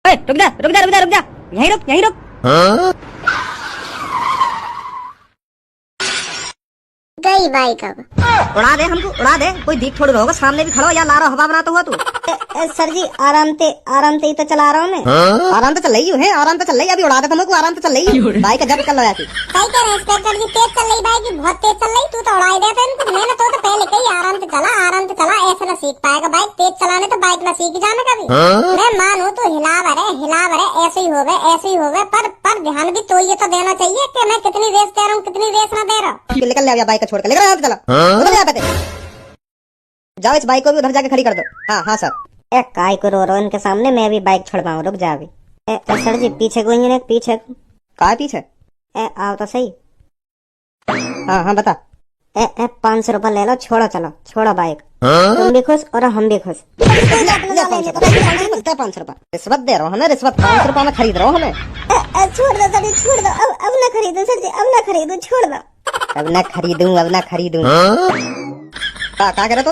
ओए रुक जा रुक जा रुक जा रुक जा, यहीं रुक। गई बाइक अब। उड़ा दे हमको, उड़ा दे। कोई दीख थोड़ी होगा, सामने भी खड़ा हो या ला रहा हवा बनाता हुआ तू। सर जी आराम से ही तो चला रहा हूँ मैं। आराम से चल रही है, आराम से चल रही है। अभी उड़ा दे तुमको, आराम से चल रही है। बाइक जब कर लो ऐसी। सही कह रहे हैं इंस्पेक्टर जी, तेज चल रही बाइक, बहुत तेज चल रही। तू तो उड़ा ही देता इनको। मैंने तो पहले कही आराम से चला, ऐसा ना सीख पाएगा बाइक। तेज चलाने तो बाइक ना सीख जाना कभी। मैं मानू तो हिला भरे ऐसे ही हो गए, पर ध्यान भी तो ये तो देना चाहिए कि मैं कितनी रेस दे रहा हूँ, कितनी रेस ना दे रहा हूँ। निकल ले बाइक छोड़ कर, लेकर चला उधर जा पे। जाओ इस बाइक को भी उधर जाके खड़ी कर दो। हाँ सर। ए काय को रो इनके सामने, मैं अभी बाइक छोड़वाऊं, रुक जा अभी। सर जी पीछे को इंजन पीछे को। कहाँ पीछे? आओ तो सही। हाँ बता। 500 रुपए ले लो, छोड़ो बाइक। तुम भी खुश और हम भी खुश। 500 रुपए रिश्वत दे रहा हूँ हमें, रिश्वत 500 रुपए में खरीद रहा हूँ हमें। छोड़ दो सर जी, छोड़ दो। अब ना खरीदो सर जी, अब ना खरीदो, छोड़ दो। अब ना खरीदूं। क्या कह रहे तो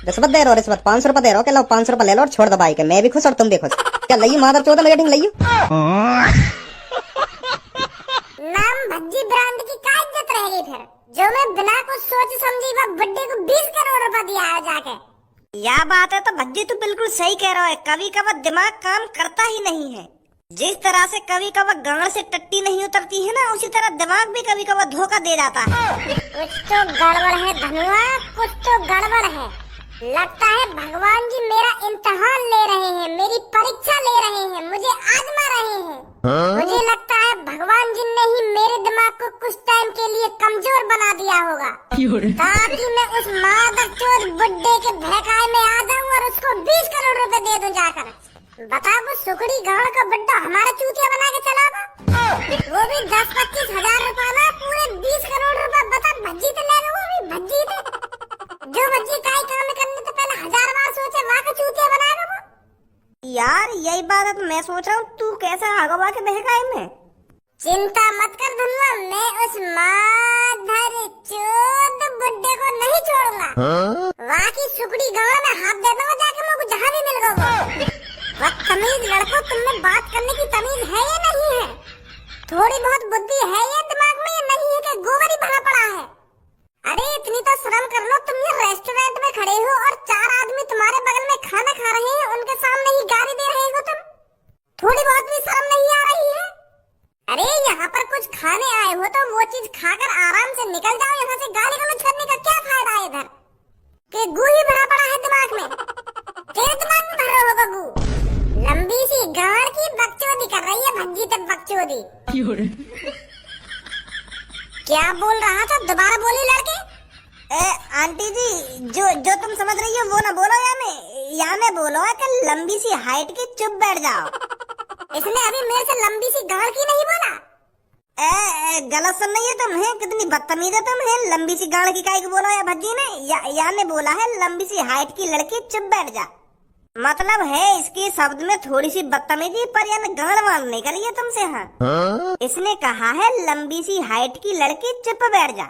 रिश्वत दे रहा हो, रिश्वत 500 रुपए दे रहा हो। लो 500 रुपए ले लो और छोड़ दो बाइक। मैं भी खुश और तुम भी खुश। क्या लइयो मादर चौदह लगे लइयो। नाम भज्जी ब्रांड की क्या इज्जत रहेगी फिर, जो मैं बिना कुछ सोच समझी वह बुड्ढे को 20 करोड़ रुपए दिया है जाके। यह बात है तो भज्जी तू बिल्कुल सही कह रहा है। कभी कभार दिमाग काम करता ही नहीं है। जिस तरह से कभी कभार गांड से टट्टी नहीं उतरती है ना, उसी तरह दिमाग भी कभी कभार धोखा दे जाता है। कुछ तो गड़बड़ है धनुआ, कुछ तो गड़बड़ है। लगता है भगवान जी मेरा इम्तिहान ले रहे हैं, मेरी परीक्षा ले रहे हैं, मुझे आजमा रहे हैं। मुझे लगता है भगवान जी ने ही मेरे दिमाग को कुछ टाइम के लिए कमजोर बना दिया होगा, ताकि मैं उस मादरचोद बुड्ढे के बहकाए में आ जाऊं और उसको 20 करोड़ रुपए दे दूं जाकर। बता वो सुखड़ी गांव का बुड्ढा हमारा चूतिया बना के चला था, वो भी 10-25 हजार रुपए में पूरे 20 करोड़ रुपए। बता भज्जी तो ले वो भी भज्जी थे, जो भज्जी का काम करने तो पहले 1000 बार सोचे, वहाँ का चूतिया बनाएगा वो। यार यही बात है तो मैं सोच रहा हूँ तू कैसा आगवा के बहकाए में। चिंता मत कर धनुआ, मैं उस मादरचोद बुड्ढे को नहीं छोड़ूंगा। वहाँ की सुखड़ी गांव में हाथ दे दूंगा जाके, मुझे जहाँ भी मिल गया। बदतमीज लड़कों, तुमने बात करने की तमीज है या नहीं है? थोड़ी बहुत बुद्धि है या दिमाग में, या नहीं है कि गोबर ही भरा पड़ा है? अरे इतनी तो शर्म कर लो, तुम ये रेस्टोरेंट में खड़े हो और 4 आदमी तुम्हारे बगल में खाना खा रहे हैं, उनके सामने ही गाली दे रहे हो तुम। थोड़ी बहुत भी शर्म नहीं आ रही है? अरे यहाँ पर कुछ खाने आए हो तो वो चीज खाकर आराम से निकल जाओ यहाँ से। गाली गलौज करने का क्या फायदा है इधर, कि गू ही भरा पड़ा है दिमाग में। तेरे दिमाग में भरा होगा गू। लंबी सी गाड़ की बकचोदी कर रही है भज्जी तक बकचोदी। क्या बोल रहा था, दोबारा बोली लड़के। आंटी जी जो तुम समझ रही हो वो ना बोलो, या मैं बोलो है कि लंबी सी हाइट की चुप बैठ जाओ। इसने अभी मेरे से लंबी सी गाड़ की नहीं बोला। गलत सुन रही है तुम, है कितनी बदतमीज है तुम। है लंबी सी गाड़ की काई को बोला है भज्जी ने, या ने बोला है लंबी सी हाइट की लड़की चुप बैठ जा। मतलब है इसके शब्द में थोड़ी सी बदतमीजी, पर यानी गाड़ मार निकली है तुमसे। हाँ इसने कहा है लंबी सी हाइट की लड़की चुप बैठ जा,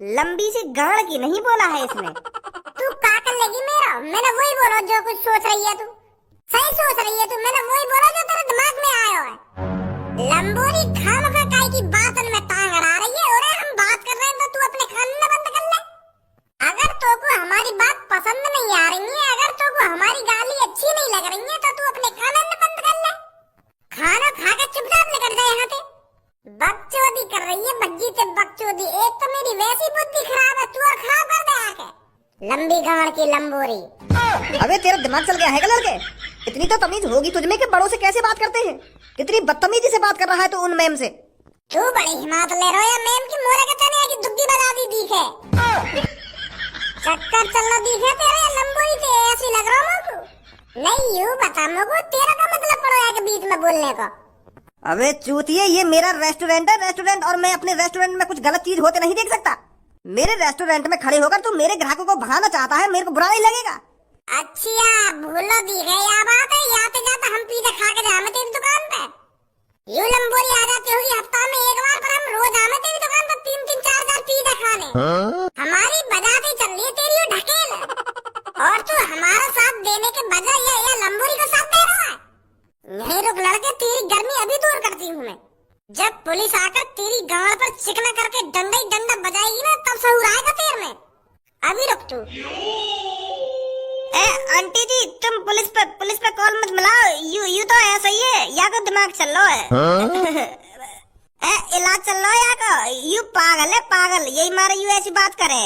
लंबी सी गाड़ की नहीं बोला है इसने। तू क्या कर लेगी मेरा, मैंने वही बोला जो कुछ सोच रही है तू। सही सोच रही है तू, मैंने वही बोला जो तेरे दिमाग में आया है। लंबोरी खामखा काई की बात में टांग अड़ा रही है। और हम बात कर रहे हैं तो तू अपने कान में बंद कर ले। अगर तो को हमारी बात पसंद नहीं आ रही है, अगर तो को हमारी गाली अच्छी नहीं लग रही है, तो तू अपने कान में बंद कर ले। खाना खा के चुपचाप निकल जाए यहाँ से। बकचोदी कर रही है भज्जी ते बकचोदी। एक तो मेरी वैसी बुद्धि खराब है, तू और खराब कर दे आके। लंबी गाड़ की लंबोरी। अबे तेरा दिमाग चल गया है क्या लड़के? इतनी तो तमीज होगी तुझमें कि बड़ों से कैसे बात करते हैं। कितनी बदतमीजी से बात कर रहा है तू उन मैम से। तू बड़ी हिम्मत ले रहा है मैम की, मोरे के चने की दुग्गी बजा दी दिखे। चक्कर चलना दिखे तेरे लंबोरी से, ऐसी लग रहा मुझको। नहीं यूं बता मुझको, तेरा का मतलब पड़ा है के बीच में बोलने का। अबे चूतिए, ये मेरा रेस्टोरेंट है, रेस्टोरेंट, और मैं अपने रेस्टोरेंट में कुछ गलत चीज होते नहीं देख सकता। मेरे रेस्टोरेंट में खड़े होकर तू मेरे ग्राहकों को भगाना चाहता है, मेरे को बुरा नहीं लगेगा। अच्छा भूलो दी गई या बात है, याते जाते हम पिज्जा खा के जामे तेरी दुकान पे। यूं लंबोरी आ जाती होगी हफ्ता में एक बार, पर हम रोज आमे तेरी दुकान पर 3-3, 4-4 पिज्जा खाने। हमारी बजाते चल रही है तेरी ये ढकेल, और तू हमारा साथ देने के बजाय ये लंबोरी को साथ दे रहा है। यही रुक लड़ा भी दूर करती हूँ मैं। जब पुलिस आकर तेरी गांड पर चिकना करके डंडा ही डंडा बजाएगी ना, तब सहूर आएगा तेरे में। अभी रुक तू। आंटी जी, तुम पुलिस पे कॉल मत मिलाओ। यू तो ऐसा ही है, या को दिमाग चल लो है। इलाज चल लो या को, यू पागल है पागल, यही मारे यू ऐसी बात करे।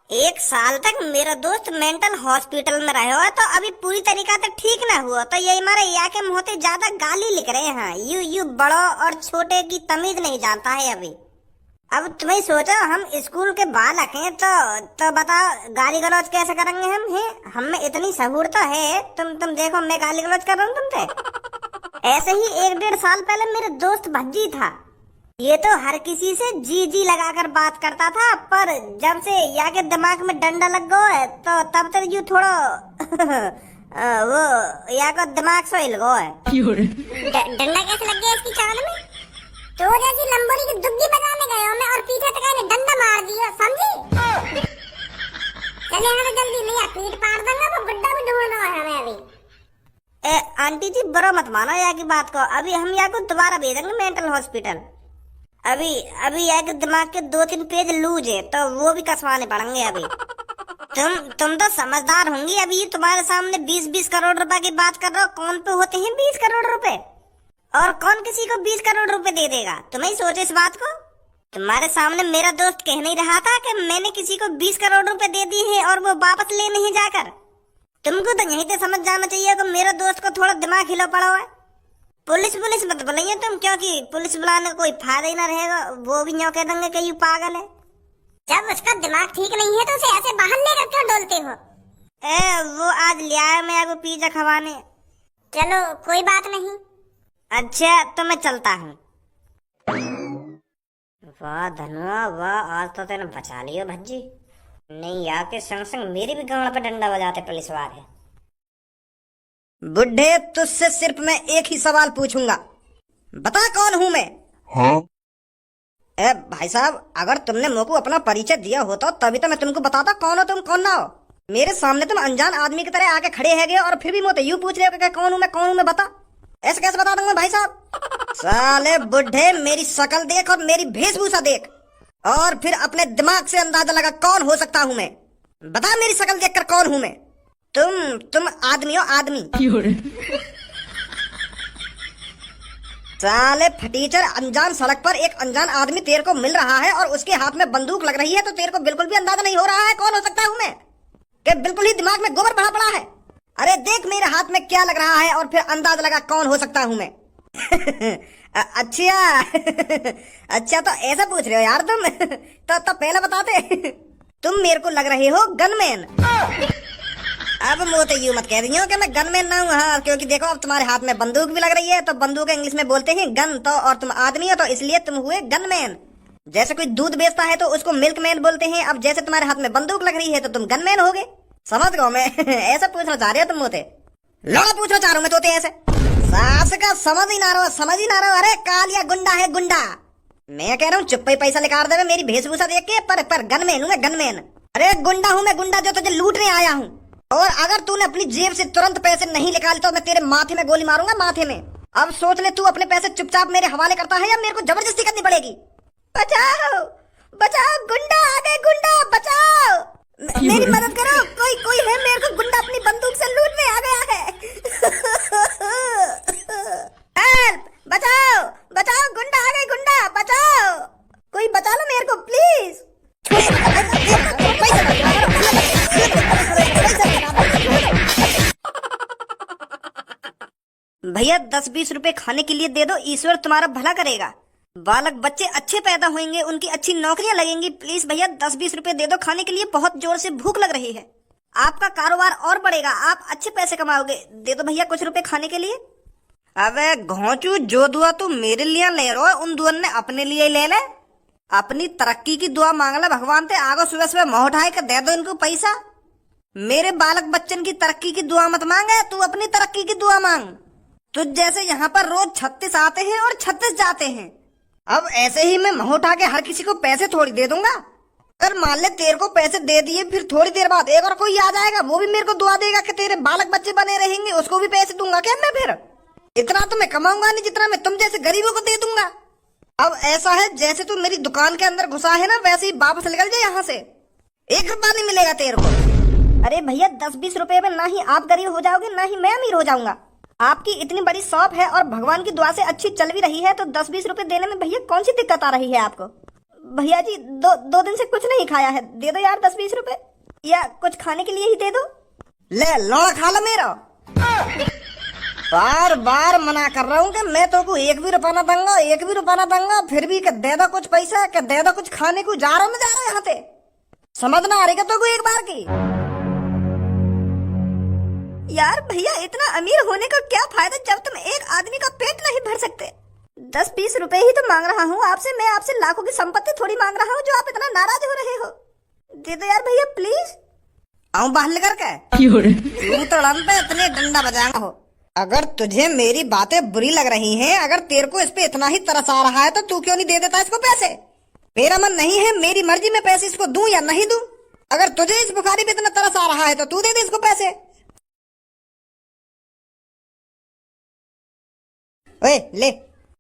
1 साल तक मेरा दोस्त मेंटल हॉस्पिटल में रहे हो, तो अभी पूरी तरीका से ठीक ना हुआ, तो यही मारे या के मुंह से ज्यादा गाली लिख रहे हैं। यू बड़ों और छोटे की तमीज नहीं जानता है अभी। अब तुम्हें सोचो, हम स्कूल के बालक हैं, तो बताओ गाली गलौज कैसे करेंगे हम हैं? हम में इतनी सहूर तो है। तुम देखो, मैं गाली गलौज कर रहा हूँ तुमसे। ऐसे ही 1-1.5 साल पहले मेरे दोस्त भज्जी था, ये तो हर किसी से जी लगाकर बात करता था, पर जब से या के दिमाग में डंडा लग गया है, तो तब तक यू थोड़ा वो या का दिमाग से हिल गया है। डंडा कैसे लग गया इसकी चाल में? तो जैसी लंबोरी की दुग्गी बजाने गए हो मैं, और पीछे तक आने डंडा मार दिया, समझी? चले हमें जल्दी, नहीं पीठ पाड़ दूंगा, वो गुड्डा भी ढूंढना है हमें अभी। आंटी जी, बुरा मत मानो या की बात को, अभी हम या को दोबारा भेजेंगे मेंटल हॉस्पिटल। अभी या के दिमाग के 2-3 पेज लूज है, तो वो भी कसवाने पड़ेंगे अभी। तुम तो समझदार होंगी। अभी तुम्हारे सामने 20-20 करोड़ रुपए की बात कर रहे हो। कौन पे होते हैं 20 करोड़ रुपए? और कौन किसी को 20 करोड़ रुपए दे देगा? तुम्हें सोचो इस बात को। तुम्हारे सामने मेरा दोस्त कह नहीं रहा था कि मैंने किसी को 20 करोड़ रुपए दे दिए हैं और वो वापस ले नहीं जाकर। तुमको तो यहीं से समझ जाना चाहिए कि मेरा दोस्त को थोड़ा दिमाग हिला पड़ा हुआ है। पुलिस मत बुलाइए तुम, क्योंकि पुलिस बुलाने का कोई फायदा ही ना रहेगा। वो भी यूं कह देंगे कि ये पागल है। जब उसका दिमाग ठीक नहीं है तो उसे ऐसे बाहर लेकर क्यों डोलते हो? वो आज ले आया मैं आपको पिज्जा खवाने। चलो कोई बात नहीं। अच्छा तो मैं चलता हूँ। वाह धनुआ वाह, आज तो तेने बचा लियो भज्जी। नहीं आके संग संग मेरी भी गांड पे डंडा बजाते पुलिस वाले। बुढ़े, तुझसे सिर्फ मैं एक ही सवाल पूछूंगा, बता कौन हूं मैं? हाँ? भाई साहब, अगर तुमने मुझे को अपना परिचय दिया होता तभी तो मैं तुमको बताता कौन हो तुम कौन ना हो। मेरे सामने तुम अनजान आदमी की तरह आके खड़े है और फिर भी मुझे यूं पूछ रहे हो कि कौन हूं मैं बता। ऐसे कैसे बता दूंगा भाई साहब? साले बुढ़े, मेरी शक्ल देख और मेरी वेशभूषा देख, और फिर अपने दिमाग से अंदाजा लगा कौन हो सकता हूं मैं। बता मेरी शक्ल देखकर कौन हूं मैं? तुम आदमी हो आदमी। साले फटीचर, अनजान सड़क पर एक अनजान आदमी तेरे को मिल रहा है और उसके हाथ में बंदूक लग रही है, तो तेरे को बिल्कुल भी अंदाजा नहीं हो रहा है कौन हो सकता हूं मैं? कि बिल्कुल ही दिमाग में गोबर भरा पड़ा है। अरे देख मेरे हाथ में क्या लग रहा है और फिर अंदाजा लगा कौन हो सकता हूं मैं। अच्छा अच्छा, तो ऐसा पूछ रहे हो यार तुम? तो पहले बताते। तुम मेरे को लग रहे हो गनमैन। अब मोते यूं मत कह रही हो कि मैं गनमैन ना हूँ। हाँ, क्योंकि देखो अब तुम्हारे हाथ में बंदूक भी लग रही है, तो बंदूक इंग्लिश में बोलते हैं गन, तो और तुम आदमी हो तो इसलिए तुम हुए गनमैन। जैसे कोई दूध बेचता है तो उसको मिल्कमैन बोलते हैं। अब जैसे तुम्हारे हाथ में बंदूक लग रही है तो तुम गनमैन हो गए। समझ गो मैं। ऐसा पूछना चाह रहे हो तुम मोते? लड़ा पूछना चाह रहा हूँ मैं तोते ऐसे। सास का समझ ही ना रहो। अरे कालिया गुंडा है गुंडा। मैं कह रहा हूँ चुप्पे पैसा निकाल दे मेरी वेशभूषा देख के, पर गनमैन हूँ मैं गनमैन। अरे गुंडा हूँ मैं गुंडा, जो तुझे लूटने आया हूँ। और अगर तूने अपनी जेब से तुरंत पैसे नहीं निकाले तो मैं तेरे माथे में गोली मारूंगा, माथे में। अब सोच ले, तू अपने पैसे चुपचाप मेरे हवाले करता है या मेरे को जबरदस्ती करनी पड़ेगी? बचाओ बचाओ, गुंडा आ गए, गुंडा बचाओ, मेरी मदद करो, कोई है, मेरे को गुंडा अपनी बंदूक से लूटने आ गया है। हेल्प, बचाओ, गुंडा आ गए, गुंडा बचाओ, कोई बचा लो मेरे को प्लीज। भैया 10-20 रुपए खाने के लिए दे दो, ईश्वर तुम्हारा भला करेगा। बालक बच्चे अच्छे पैदा होंगे, उनकी अच्छी नौकरियां लगेंगी। प्लीज भैया 10-20 रुपए दे दो खाने के लिए, बहुत जोर से भूख लग रही है। आपका कारोबार और बढ़ेगा, आप अच्छे पैसे कमाओगे। दे दो भैया कुछ रुपए खाने के लिए। अबे घोंचू, जो दुआ तू मेरे लिए ले रहा है उन दुआ ने अपने लिए ले ले। अपनी तरक्की की दुआ मांग ले भगवान से। आगो सुबह सुबह मुंह उठाए के दे दो इनको पैसा। मेरे बालक बच्चन की तरक्की की दुआ मत मांगे, तू अपनी तरक्की की दुआ मांग। तुझ जैसे यहाँ पर रोज 36 आते हैं और 36 जाते हैं। अब ऐसे ही मैं मुंह उठा के हर किसी को पैसे थोड़ी दे दूंगा। अगर मान ले तेरे को पैसे दे दिए, फिर थोड़ी देर बाद एक और कोई आ जाएगा, वो भी मेरे को दुआ देगा कि तेरे बालक बच्चे बने रहेंगे, उसको भी पैसे दूंगा क्या मैं? फिर इतना तो मैं कमाऊंगा नहीं जितना मैं तुम जैसे गरीबों को दे दूंगा। अब ऐसा है जैसे तू मेरी दुकान के अंदर घुसा है ना, वैसे ही वापस निकल जाए यहाँ से। 1 रुपया नहीं मिलेगा तेरे को। अरे भैया 10-20 रुपए में ना ही आप गरीब हो जाओगे ना ही मैं अमीर हो जाऊंगा। आपकी इतनी बड़ी शॉप है और भगवान की दुआ से अच्छी चल भी रही है, तो 10-20 रुपए देने में भैया कौन सी दिक्कत आ रही है आपको? भैया जी दो दिन से कुछ नहीं खाया है, दे दो यार 10-20 रुपए, या कुछ खाने के लिए ही दे दो। ले लौड़ा खा लो मेरा। बार बार मना कर रहा हूँ कि मैं तो को 1 भी रुपया ना दूंगा, 1 भी रुपया ना दूंगा, फिर भी कि दे दो कुछ पैसा, कि दे दो कुछ खाने को। जा रहा हूँ यहाँ से, समझना आ रही तो को एक बार की। यार भैया इतना अमीर होने का क्या फायदा जब तुम एक आदमी का पेट नहीं भर सकते। 10-20 रुपए ही तो मांग रहा हूँ आपसे, मैं आपसे लाखों की संपत्ति थोड़ी मांग रहा हूँ जो आप इतना नाराज हो रहे हो। दे दो यार भैया प्लीज। आऊं बाहर लेकर के तू तो इतने डंडा बजाएगा हो। अगर तुझे मेरी बातें बुरी लग रही हैं, अगर तेरे को इस पे इतना ही तरस आ रहा है, तो तू क्यों नहीं दे देता इसको पैसे? मेरा मन नहीं है, मेरी मर्जी में पैसे इसको दूं या नहीं दूं। अगर तुझे इस बुखारी पे इतना तरस आ रहा है तो तू दे दे इसको पैसे। ओए ले,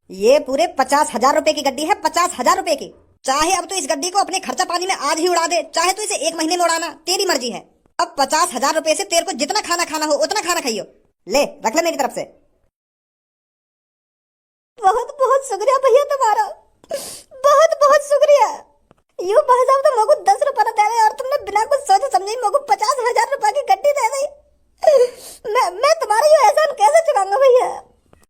ये पूरे 50,000 रुपए की गड्डी है, 50,000 रुपए की। चाहे अब तो इस गड्डी को अपने खर्चा पानी में आज ही उड़ा दे, चाहे तो इसे 1 महीने में उड़ाना, तेरी मर्जी है। अब 50,000 रुपए से तेरे को जितना खाना खाना हो उतना खाना खाइयो। ले रख ले मेरी तरफ से। बहुत बहुत शुक्रिया भैया तुम्हारा, बहुत बहुत शुक्रिया। यूं भाई साहब तो मगु 10 रुपया दे रहे और तुमने बिना कुछ सोचे समझे मगु 50,000 रुपए की गड्डी दे दी। मैं तुम्हारा ये एहसान कैसे चुकाऊंगा भैया?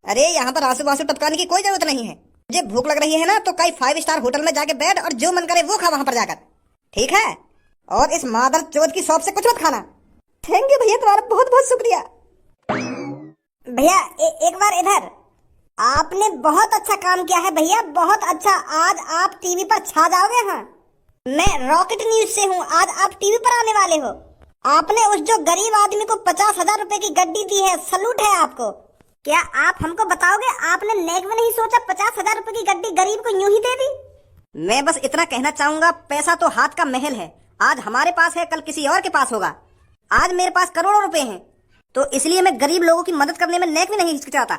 अरे यहाँ पर आंसू आंसू टपकाने की कोई जरूरत नहीं है। मुझे भूख लग रही है ना, तो कई 5 स्टार होटल में जाके बैठ और जो मन करे वो खा वहां पर जाकर, ठीक है? और इस मादर चौथ की शॉप से कुछ मत खाना। थैंक यू भैया, तुम्हारा बहुत बहुत शुक्रिया। भैया एक बार इधर। आपने बहुत अच्छा काम किया है भैया, बहुत अच्छा। आज आप टीवी पर छा जाओगे। हाँ, मैं रॉकेट न्यूज से हूँ, आज आप टीवी पर आने वाले हो। आपने उस जो गरीब आदमी को 50,000 रुपए की गड्डी दी है, सलूट है आपको। क्या आप हमको बताओगे, आपने नेक में नहीं सोचा 50,000 रुपए की गड्डी गरीब को यूं ही दे दी? मैं बस इतना कहना चाहूंगा, पैसा तो हाथ का महल है। आज हमारे पास है, कल किसी और के पास होगा। आज मेरे पास करोड़ों रुपए हैं, तो इसलिए मैं गरीब लोगों की मदद करने में नेक में नहीं हिचकिचाता।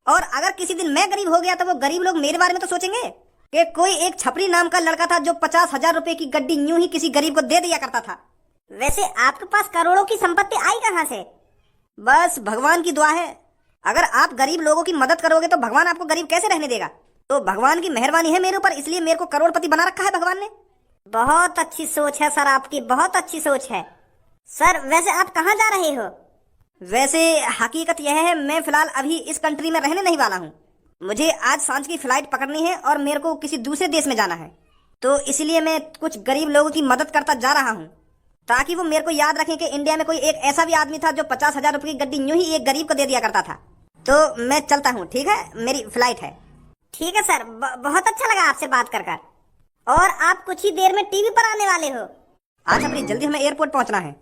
और अगर किसी दिन मैं गरीब हो गया तो वो गरीब लोग मेरे बारे में तो सोचेंगे कि कोई एक छपरी नाम का लड़का था जो 50,000 रुपए की गड्डी यूं ही किसी गरीब को दे दिया करता था। वैसे आपके पास करोड़ों की संपत्ति आई कहाँ से? बस भगवान की दुआ है। अगर आप गरीब लोगों की मदद करोगे तो भगवान आपको गरीब कैसे रहने देगा? तो भगवान की मेहरबानी है मेरे ऊपर, इसलिए मेरे को करोड़पति बना रखा है भगवान ने। बहुत अच्छी सोच है सर, आपकी बहुत अच्छी सोच है। सर वैसे आप कहाँ जा रहे हो? वैसे हकीकत यह है, मैं फिलहाल अभी इस कंट्री में रहने नहीं वाला हूँ। मुझे आज सांझ की फ्लाइट पकड़नी है और मेरे को किसी दूसरे देश में जाना है, तो इसलिए मैं कुछ गरीब लोगों की मदद करता जा रहा हूँ, ताकि वो मेरे को याद रखें कि इंडिया में कोई एक ऐसा भी आदमी था जो 50,000 रुपए की गड्डी यूं ही एक गरीब को दे दिया करता था। तो मैं चलता हूँ, ठीक है? मेरी फ्लाइट है। ठीक है सर, बहुत अच्छा लगा आपसे बात कर। और आप कुछ ही देर में टीवी पर आने वाले हो। आज अपनी जल्दी हमें एयरपोर्ट पहुंचना है।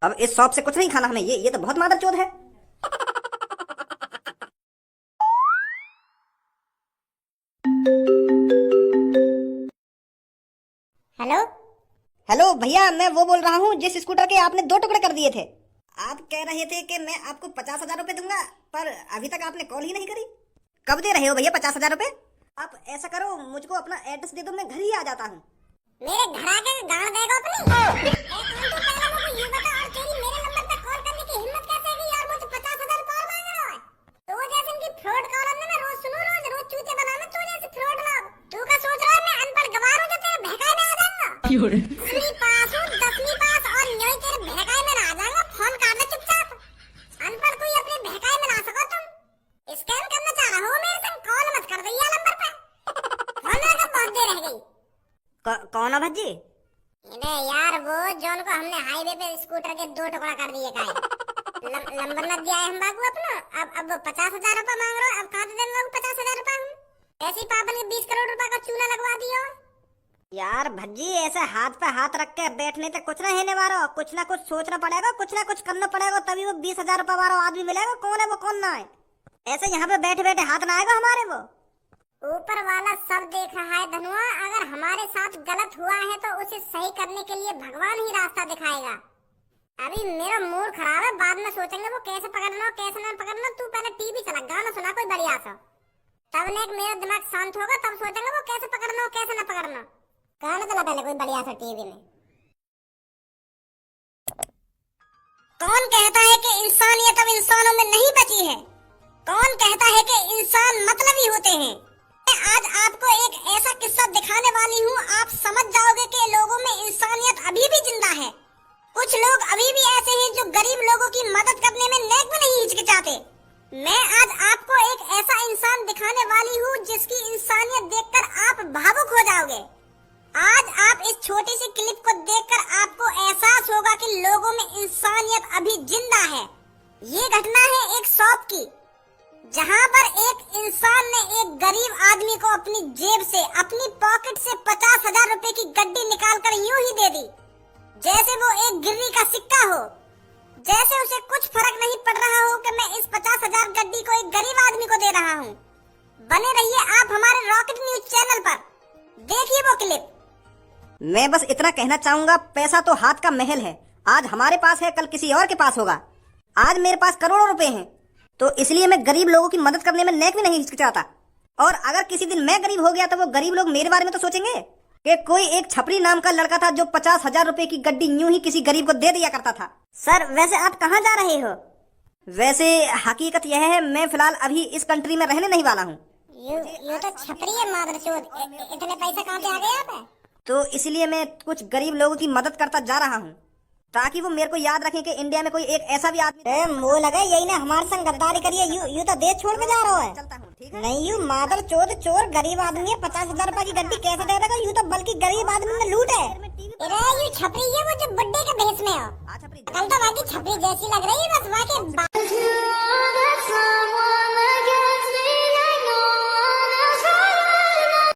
अब इस शॉप से कुछ नहीं खाना हमें, ये तो बहुत मादरचोद है। हेलो हेलो भैया, मैं वो बोल रहा हूँ जिस स्कूटर के आपने 2 टुकड़े कर दिए थे। आप कह रहे थे कि मैं आपको 50,000 रुपए दूंगा, पर अभी तक आपने कॉल ही नहीं करी। कब दे रहे हो भैया 50,000 रुपए? आप ऐसा करो, मुझको अपना एड्रेस दे दो, मैं घर ही आ जाता हूँ। मेरे घर आके गाड़ देगा अपनी। तो पहले मुझे ये बता, और तेरी मेरे नंबर पे कॉल करने की हिम्मत कैसे है यार? मुझे 50,000 रुपए और मांग रहा है। तो वो जैसे इनकी फ्रॉड कॉलर में मैं रोज सुनूं, रोज चूते बनाना तो जैसे फ्रॉड लोग। तू का सोच रहा है मैं अनपढ़ गवार हूं जो तेरे बहकाए में आ जाऊंगा? 10वीं पास हूं, 10वीं पास, और यूं तेरे बहकाए में आ जाऊंगा। फोन काट ले चुपचाप। अनपढ़ कोई अपने बहकाए में ना सको तुम। स्कैम करना चाह रहा हो मेरे संग? कॉल मत कर दे ये नंबर पे। फोन लगा, बहुत देर रह गई। कौन है भज्जी? अरे यार वो जॉन को हमने हाईवे पे स्कूटर के 2 टुकड़ा कर दिए का है। नंबर न दिया है हम बाबू अपना। अब 50,000 रुपए मांग रहे हो। अब कहाँ से देंगे बाबू 50,000 रुपए? हम ऐसे ही पापन के 20 करोड़ रुपए का चूना लगवा दियो। यार भज्जी, ऐसे हाथ पे हाथ रख के बैठने से कुछ ना होने वाला। कुछ ना कुछ सोचना पड़ेगा, कुछ ना कुछ करना पड़ेगा, तभी वो 20,000 रुपए वाला आदमी मिलेगा। कौन है वो, कौन ना है? ऐसे यहाँ पे बैठे बैठे हाथ ना आएगा हमारे। वो ऊपर वाला सब देख रहा है धनुआ। अगर हमारे साथ गलत हुआ है तो उसे सही करने के लिए भगवान ही रास्ता दिखाएगा। अभी मेरा मूड खराब है, बाद में सोचेंगे वो कैसे पकड़ना कैसे ना पकड़ना। तू पहले टीवी चला, गाना सुना कोई बढ़िया सा, तब ने मेरा दिमाग शांत होगा, तब सोचेंगे वो कैसे पकड़ना कैसे ना पकड़ना। गाना चला पहले कोई बढ़िया सा टीवी में। कौन कहता है कि इंसानियत अब इंसानों में नहीं बची है? कौन कहता है कि इंसान मतलबी होते हैं? मैं आज आपको एक ऐसा किस्सा दिखाने वाली हूँ, आप समझ जाओगे कि लोगों में इंसानियत अभी भी जिंदा है। कुछ लोग अभी भी ऐसे हैं जो गरीब लोगों की मदद करने में नेक में नहीं हिचकिचाते। मैं आज आपको एक ऐसा इंसान दिखाने वाली हूँ जिसकी इंसानियत देखकर आप भावुक हो जाओगे। आज आप इस छोटी सी क्लिप को देखकर आपको एहसास होगा कि लोगों में इंसानियत अभी जिंदा है। ये घटना है एक शॉप की, जहां पर एक इंसान ने एक गरीब आदमी को अपनी जेब से, अपनी पॉकेट से 50,000 रुपए की गड्डी निकालकर यूं ही दे दी जैसे वो एक गिर्री का सिक्का हो, जैसे उसे कुछ फर्क नहीं पड़ रहा हो कि मैं इस 50,000 गड्डी को एक गरीब आदमी को दे रहा हूँ। बने रहिए आप हमारे रॉकेट न्यूज चैनल पर, देखिए वो क्लिप। मैं बस इतना कहना चाहूंगा, पैसा तो हाथ का महल है, आज हमारे पास है कल किसी और के पास होगा। आज मेरे पास करोड़ों रुपए हैं, तो इसलिए मैं गरीब लोगों की मदद करने में नेक भी नहीं हिचकिचाता। और अगर किसी दिन मैं गरीब हो गया तो वो गरीब लोग मेरे बारे में तो सोचेंगे कि कोई एक छपरी नाम का लड़का था जो 50,000 रुपए की गड्डी यूं ही किसी गरीब को दे दिया करता था। सर वैसे आप कहाँ जा रहे हो? वैसे हकीकत यह है, मैं फिलहाल अभी इस कंट्री में रहने नहीं वाला हूँ, ये तो छपरी है मादरचोद, इतने पैसे कहाँ से आ गए आप? तो इसलिए मैं कुछ गरीब लोगों की मदद करता जा रहा हूँ, ताकि वो मेरे को याद रखें कि इंडिया में कोई एक ऐसा भी आदमी मुँह लगा यही ना हमारे संग गद्दारी करिए, यू तो देश छोड़ के जा रहा है। चलता हूँ, ठीक है? नहीं यू मादर चोद चोर गरीब आदमी है, 50,000 रुपए की गड्डी कैसे दे देगा? यू तो बल्कि गरीब आदमी ने लूट है। अरे ये छपरी है वो जो बुड्ढे के भेष में हो, छपरी कल तो बाकी छपरी जैसी लग रही है, बस वाकई